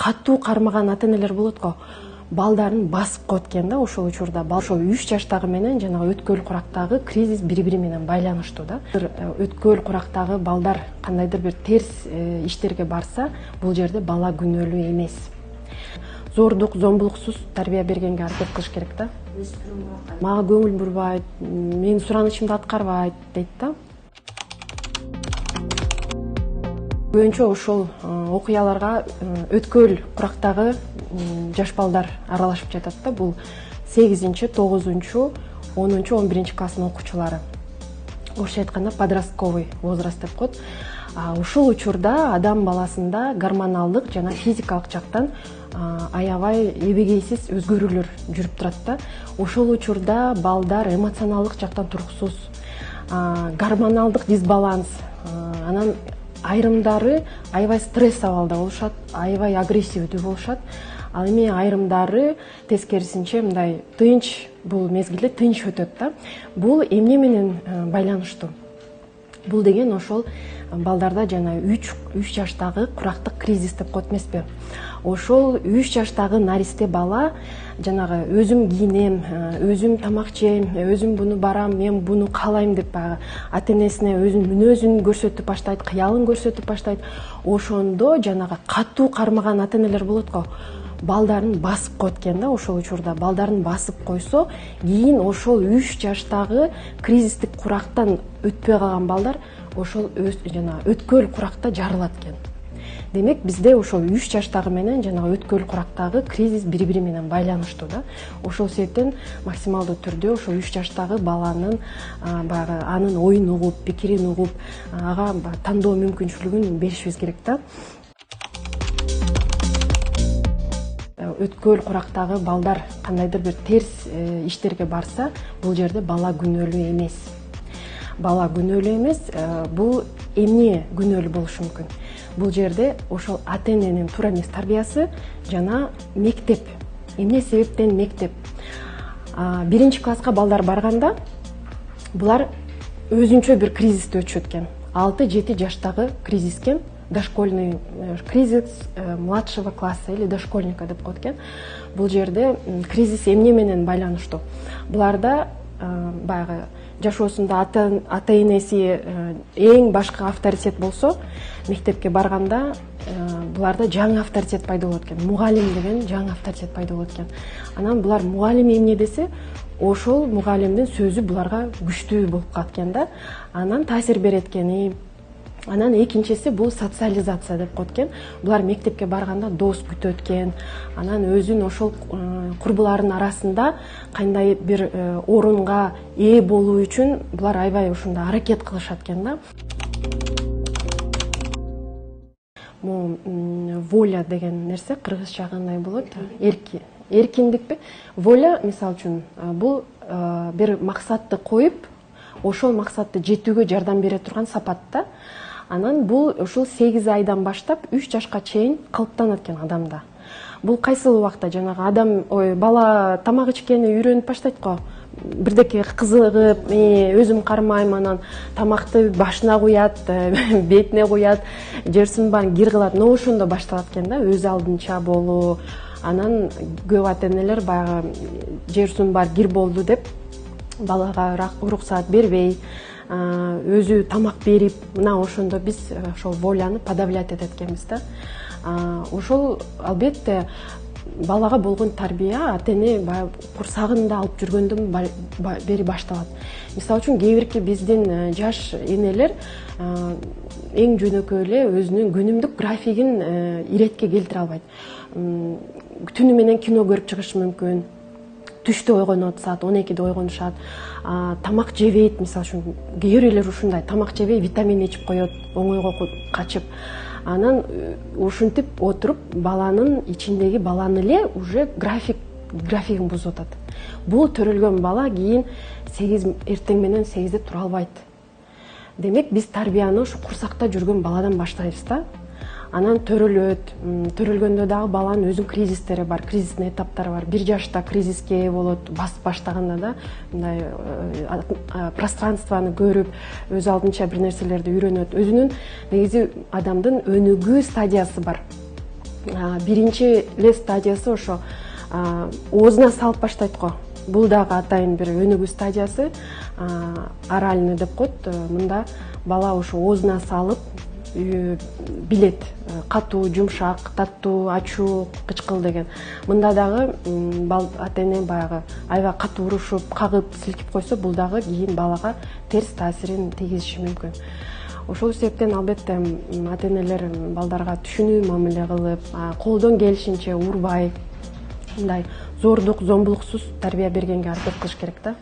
катуу кармаган ата энелер болот го. Балдарын басып коет экен да ошол учурда. Ошол 3 жаштагы менен жанагы өткөл курактагы кризис бири-бири менен байланыштуу да. Өткөл курактагы балдар кандайдыр бир терс иштерге барса, бул жерде бала күнөөлүү эмес. Зордук, зомбулуксуз тарбия бергенге аракет кылыш керек да. Мага көңүл бурбайт, менин суранышымды аткарбайт дейт да. Көбүнчө ошол окуяларга өткөл курактагы жаш балдар аралашып жатат да. Бул 8-9, 10, 11 класстын окуучулары. Орусча айтканда подростковый возраст деп коет. Ушул учурда адам баласында гормоналдык жана физикалык жактан аябай эбегейсиз өзгөрүүлөр жүрүп турат да. Ошол учурда балдар эмоционалдык жактан туруксуз, гормоналдык дисбаланс, анан айрымдары аябай стресс абалда болушат, аябай агрессивдүү болушат. Ал эми айрымдары тескерисинче мындай тынч, бул мезгилде тынч өтөт да. Бул эмне менен байланыштуу? Бул деген ошол балдарда жана 3 жаштагы курактык кризис деп коет эмеспи? Ошол 3 жаштагы наристе бала жанагы өзүм кийинем, өзүм тамак жейм, өзүм буну барам, мен буну каалайм деп ата энесине өзүнүн мүнөзүн көрсөтүп баштайт, кыялын көрсөтүп баштайт. Ошондо жанагы катуу кармаган ата энелер болот го. Балдарын басып коет экен да ошол учурда. Балдарын басып койсо, кийин ошол 3 жаштагы кризистик курактан өтпөй калган балдар ошол өткөл куракта жарылат экен. Демек бизде ошол 3 жаштагы менен жанагы өткөл курактагы кризис бири-бири менен байланыштуу да. Ошол себептен максималдуу түрдө ошол 3 жаштагы баланын баягы анын оюн угуп, пикирин угуп, ага тандоо мүмкүнчүлүгүн беришибиз керек да. Өткөл курактагы балдар кандайдыр бир терс иштерге барса, бул жерде бала күнөөлүү эмес. Бала күнөөлүү эмес, бул эмне күнөөлүү болушу мүмкүн? Бул жерде ошол ата эненин туура эмес тарбиясы жана мектеп. Эмне себептен мектеп? 1 класска балдар барганда булар өзүнчө бир кризисти өтүшөт экен. 6-7 жаштагы кризис экен. Дошкольный кризис младшего класса или дошкольника деп коет экен. Бул жерде кризис эмне менен байланыштуу? Буларда баягы жашоосунда ата энеси эң башкы авторитет болсо, мектепке барганда буларда жаңы авторитет пайда болот экен. Мугалим деген жаңы авторитет пайда болот экен. Анан булар мугалим эмне десе, ошол мугалимдин сөзү буларга күчтүү болуп калат экен да. Анан таасир берет экен. Анан экинчиси бул социализация деп коет экен. Булар мектепке барганда дос күтөт экен. Анан өзүн ошол курбуларынын арасында кандай бир орунга ээ болуу үчүн булар аябай ушундай аракет кылышат экен да. Воля деген нерсе кыргызча кандай болот? Эркиндикпи? Воля, мисалы үчүн, бул бир максатты коюп, ошол максатты жетүүгө жардам бере турган сапат да. Анан бул ушул 8 айдан баштап 3 жашка чейин калыптанат экен адамда. Бул кайсыл убакта жанагы адам, бала тамак ичкени үйрөнүп баштайт го. Бирдеке кызыгып, өзүм кармайм, анан тамакты башына куят, бетине куят, жерсин баарын кир кылат. Но ошондо башталат экен да, өз алдынча болуу. Анан көп ата энелер баягы жерсин баары кир болду деп балага уруксаат бербей, өзү тамак берип, мына ошондо биз ошол воляны подавлять этет экенбиз да. Ошол албетте балага болгон тарбия ата эне курсагында алып жүргөндөн бери башталат. Мисалы үчүн кээ бирки биздин жаш энелер эң жөнөкөй эле өзүнүн күнүмдүк графигин иретке келтире албайт. Түнү менен кино көрүп чыгышы мүмкүн. Түштө ойгонот, саат 12-де ойгонушат. Тамак жебейт, мисалы үчүн кээ бирлер ушундай тамак жебей витамин ичип коет, оңойго качып. Анан ушинтип отуруп баланын ичиндеги баланы эле уже графигин бузуп атат. Бул төрөлгөн бала кийин 8 эртең менен 8-де тура албайт. Демек биз тарбияны ушу курсакта жүргөн баладан баштайбыз да. Анан төрөлөт. Төрөлгөндө дагы баланын өзүнүн кризистери бар, кризистин этаптары бар. 1 жашта кризиске ээ болот, басып баштаганда да мындай пространствону көрүп, өз алдынча бир нерселерди үйрөнөт. Өзүнүн негизи адамдын өнүгүү стадиясы бар. биринчи эле стадиясы ошо оозуна салып баштайт го. Бул дагы атайын бир өнүгүү стадиясы, оральный деп коет. Мында бала ошо оозуна салып билет, катуу, жумшак, таттуу, ачуу, кычкыл деген. Мында дагы ата эне баягы аябай катуу урушуп, кагып, силкип койсо, бул дагы кийин балага терс таасирин тийгизиши мүмкүн. Ошол себептен албетте ата энелер балдарга түшүнүү мамиле кылып, колдон келишинче урбай, мындай зордук, зомбулуксуз тарбия бергенге аракет кылыш керек да.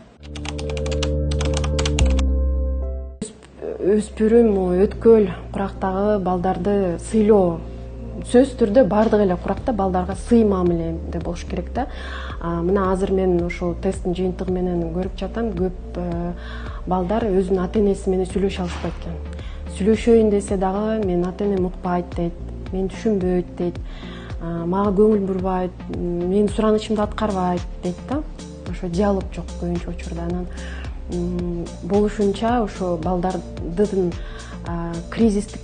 Өспүрүм, өткөл курактагы балдарды сыйлоо сөзсүз түрдө баардык эле куракта балдарга сый мамиледе болуш керек да. Мына азыр мен ошол тесттин жыйынтыгы менен көрүп жатам, көп балдар өзүнүн ата энеси менен сүйлөшө алышпайт экен. Сүйлөшөйүн десе дагы мен ата энем укпайт дейт, мени түшүнбөйт дейт, мага көңүл бурбайт, менин суранычымды аткарбайт дейт да. Ошо диалог жок көбүнчө учурда. Анан болушунча ошо балдардын кризистик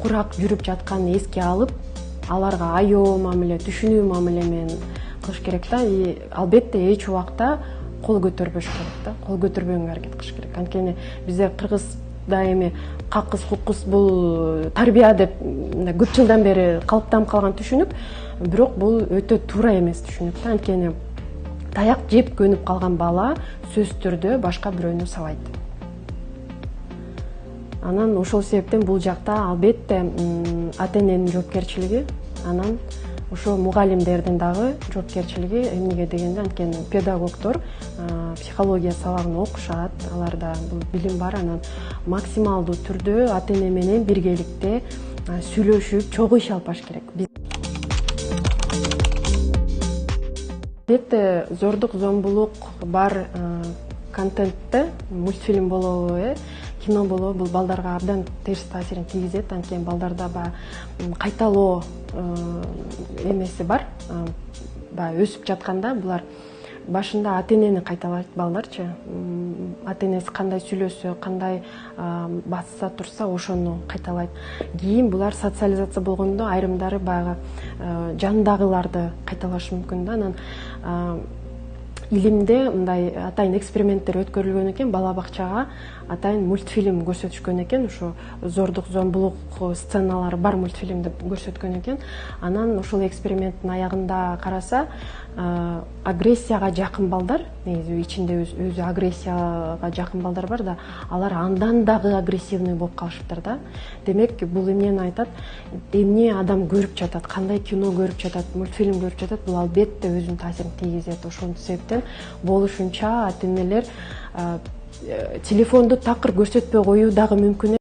курак жүрүп жатканын эске алып, аларга аёо мамиле, түшүнүү мамиле менен кылыш керек да. И албетте эч убакта кол көтөрбөш керек да. Кол көтөрбөгөнгө аракет кылыш керек. Анткени бизде кыргызда эми какыс кукус бул тарбия деп көп жылдан бери калыптанып калган түшүнүк, бирок бул өтө туура эмес түшүнүк да. Анткени таяк жеп көнүп калган бала сөзсүз түрдө башка бирөөнү сабайт. Анан ошол себептен бул жакта албетте ата эненин жоопкерчилиги, анан ошо мугалимдердин дагы жоопкерчилиги. Эмнеге дегенде, анткени педагогдор психология сабагын окушат, аларда бул билим бар. Анан максималдуу түрдө ата эне менен биргеликте сүйлөшүп, чогуу иш алып баш керек. Албетте зордук, зомбулук бар контентте, мультфильм болобу, кино болобу, бул балдарга абдан терс таасирин тийгизет. Анткени балдарда кайталоо эмеси бар. Өсүп жатканда булар башында ата энени кайталайт балдарчы. Ата энеси кандай сүйлөсө, кандай басса турса, ошону кайталайт. Кийин булар социализация болгондо айрымдары баягы жанындагыларды кайталашы мүмкүн да. Анан илимде мындай атайын эксперименттер өткөрүлгөн экен, бала бакчага атайын мультфильм көрсөтүшкөн экен. Ошо зордук, зомбулук сценалары бар мультфильмди көрсөткөн экен. Анан ошол эксперименттин аягында караса, агрессияга жакын балдар, негизи ичинде өзү агрессияга жакын балдар бар да, алар андан дагы агрессивный болуп калышыптыр да. Демек, бул эмнени айтат? Эмне адам көрүп жатат, кандай кино көрүп жатат, мультфильм көрүп жатат, бул албетте өзүнүн таасирин тийгизет. Ошол себептен болушунча ата энелер телефонду такыр көрсөтпөй коюу дагы мүмкүн.